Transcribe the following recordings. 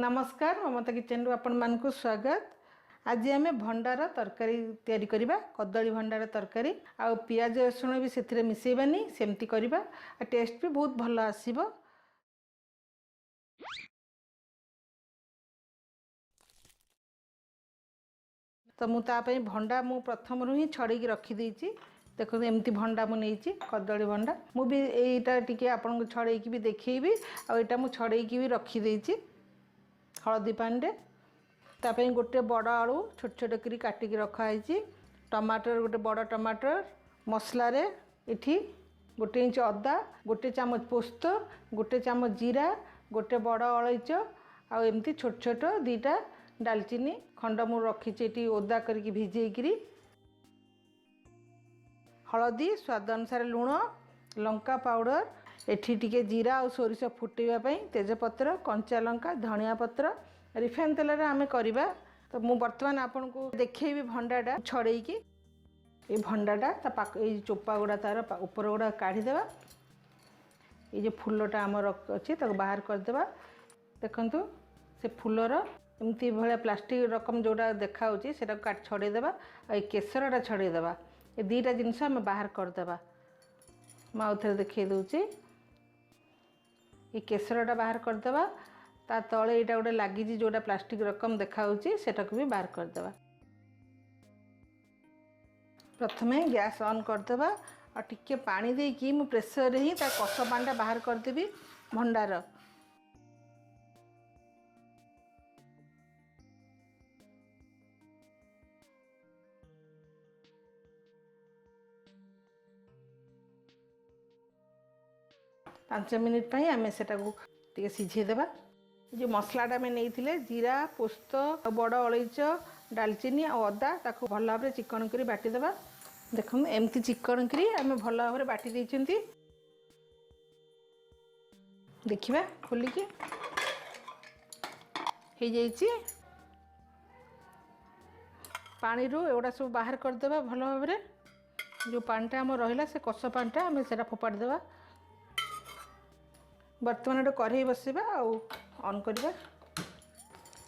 नमस्कार ममता किचन रु आपण मानकु स्वागत। आज आम भंडार तरकारी तैयारी करिबा कदली भंडार तरकारी आ पियाज रसुण भी से मिसेबानी सेमती करिबा टेस्ट भी बहुत भल आसीबो। तो मुझे भंडा मु प्रथम ही छड़े रखी देछि। देखो एमती भंडा मु नहीं कदली भंडा मु भी एटा टिके आपन को छड़े भी देखैबी आ एटा मु छड़े भी रखी देछि हलदी पानी रे। तापे गोटे बड़ आलू छोट छोट करी काटिकी रखाई। टमाटर गोटे बड़ टमाटर मसला रे इठी गोटे इंच अदा गोटे चामच पोस्त गोटे चामच जीरा गोटे बड़ अलैच आ एमती छोट छोट दीटा डालचीनी खंड मु रखी ओदा करके भिजेकरी हलदी स्वाद अनुसार लुण लंका पाउडर एठी टिके जीरा और सोरिष फुटेबा तेजपत्र कंचा लंका धनिया पत्र रिफाइन तेल रे आमे करिबा। तो मु वर्तमान आपन को देखैबी भंडाटा छड़ेकी ये भंडाटा ता पाक ए चोपा गुडा तार ऊपर गुडा काढ़ी देबा। ये जो फूलटा आम अच्छे ताको बाहर कर देबा। देखंतु से फूलर एमती भले प्लास्टिक रकम जोड़ा देखा होची सेटा काट छड़े देबा आ ए केसरटा छड़े देबा। ए दीटा जिंस हम बाहर कर देबा। माउथरे देखै दउची ये केसरटा बाहर कर देबा। ता तले एटा गोटे लागी जोड़ा प्लास्टिक रकम देखा होची सेटा को भी बाहर कर देबा। प्रथमे गैस ऑन कर देबा और टिके पानी दे कि मु प्रेशर रे ही ता कस पांडा बाहर कर देबी भंडार। पांच मिनिट पई आमे सेटा को टिके सिझे देबा। जो मसलाटा में नहीं जीरा पोस्त बड़ अलैच डालचीनी और अदा ताको भल भाव में चिकन करी बाटी देबा। देखो एमती चिकन करी आमे भल भाव में बाटी देइछंती। देखिबा खोलिकी हे जाइछि पानी रो एवडा सब बाहर कर देबा भल भाव में। जो पानीटा हम रहिला से कस पानीटा आमे सेटा फोपाड़ देबा। बर्तमान गोटे कढ़ई बसवा ऑन करवा।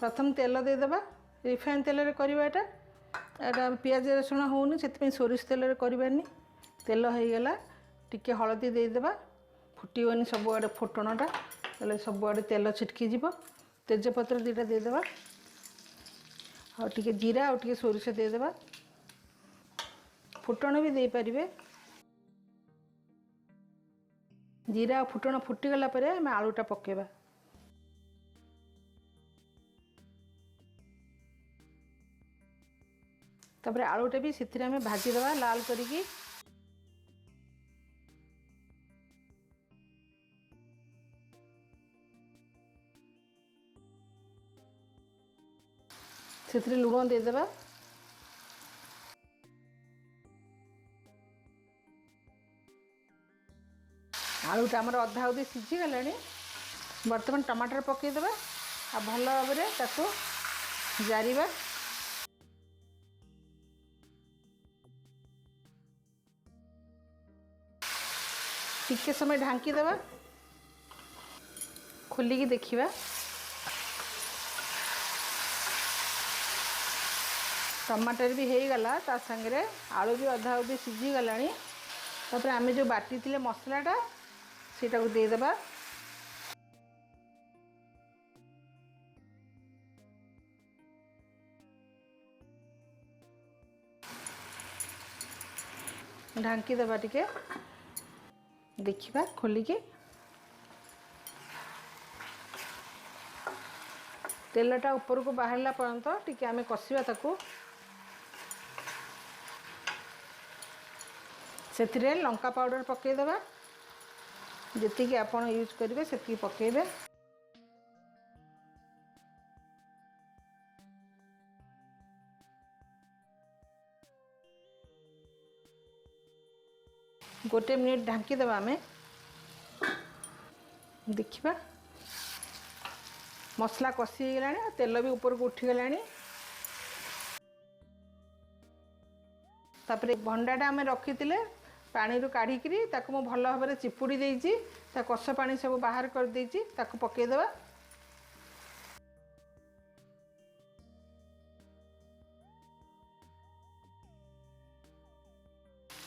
प्रथम तेल दे देबा रिफाइन तेल रे करवा। एटा पियाज रसुण होउनी से सोरिष तेल रे करबानी। तेल हो गला टिके हलदी दे देबा फुटीबनी सब आड़े फुटणटा तले सब आड़े तेल छिटकी जीव। तेजपत्र दीटा दे देबा आ टिके जीरा आ टिके सोरिष दे देबा। फुटण भी दे पारिबे। जीरा फुटण फुटीगला पर आम आलूटा पकेबा। तापर आलूटा भी सिथिरे आम भाजी देबा लाल करिकी। सिथिरे लुण दे देबा। आलूटा आमर अधा अधी सीझी गलानी। बर्तमान टमाटर पकईदेबा आ भल भाव में ताको जारिबा। टिके समय ढांकी देबा खोलिकी देखिबा। टमाटर भी हो गला ता संगे आलू भी अधा अधी सीझी गलानी। तापर आमे जो बाटी थिले मसलाटा सेटा को दे देबा। ढांकी देबा टिके देखिबा खोलिके। तेलटा ऊपर को बाहरला पर्यंत टिके आमे कसिबा ताको। सेथिरे लंका पाउडर पकई देबा जति कि आपण यूज करेंगे से पकेबे। गोटे मिनिट ढांकी देबा आमे देखिबा। मसला कसी गलानी तेल भी ऊपर को उठी गलानी। तापर भंडाटा आमे रखिथिले पानी रू काढ़ी ताको मु भल भाव में चिपुड़ी देइछि। ता कस पानी सब बाहर कर देइछि ताको पकई देबा।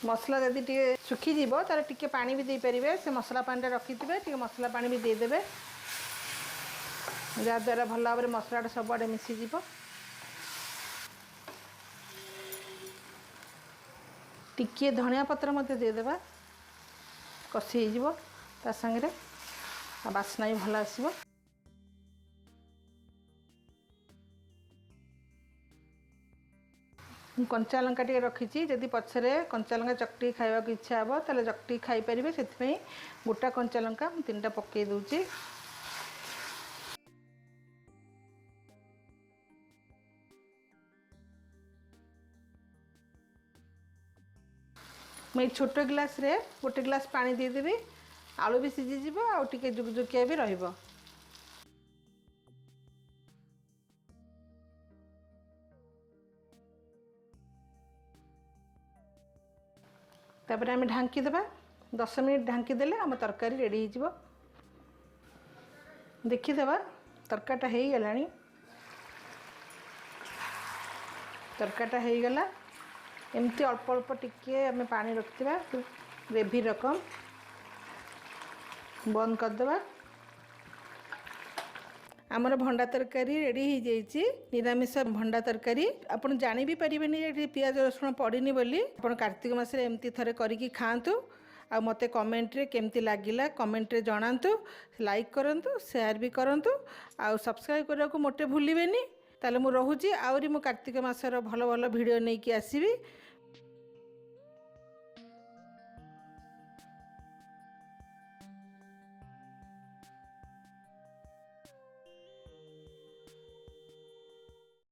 मसला जदि टे सुखीज तार टे पानी भी दे पारे से मसला पानी रखिथे टे मसला पानी भी देदेवे जहाँद्वारा भल भाव में मसलाटा सबुआड़े मिसीज टिके धनिया पत्र मध्य देदेवा कषि हो सागरे बास्ना भी भल आसो। कंचा लंका टे रखी जदि पछरे कंचा लंका चकटी खावा इच्छा हे ताले चकटी खाई पारे से गोटा कंचा लंका 3टा पकई दूची। मैं छोट ग्लास रे गोटे ग्लास पानी देदेवी आलू भी सीझीज आगे जुकजुकिया भी रहिबो। तापर आम ढांकी देबा 10 मिनिट ढांकी देले आम तरकारी रेडी हो देखीदेवा तरकारीटा हो गलानी। तरकारीटा हो गला एमती अल्प अल्प टिके आम पानी रखिथिबा ग्रेवी रकम बंद करदेबा। आमर भंडा तरकारी रेडी हो जाइए निरामिष भंडा तरकारी। आपन जानी भी पारिबेनी ये पियाज रसुण पड़ीनी बोली आपन कार्तिक मास एमती थरे करिकी खातु आ मते कमेंट रे केमती लागिला कमेंट रे जणांतु लाइक करंतु शेयर भी करंतु आ सब्सक्राइब करने को मोटे भूलिबेनी। ताले मु रहूची आउरी मु कार्तिक मासर भल भल वीडियो नहीं कि आसीबी।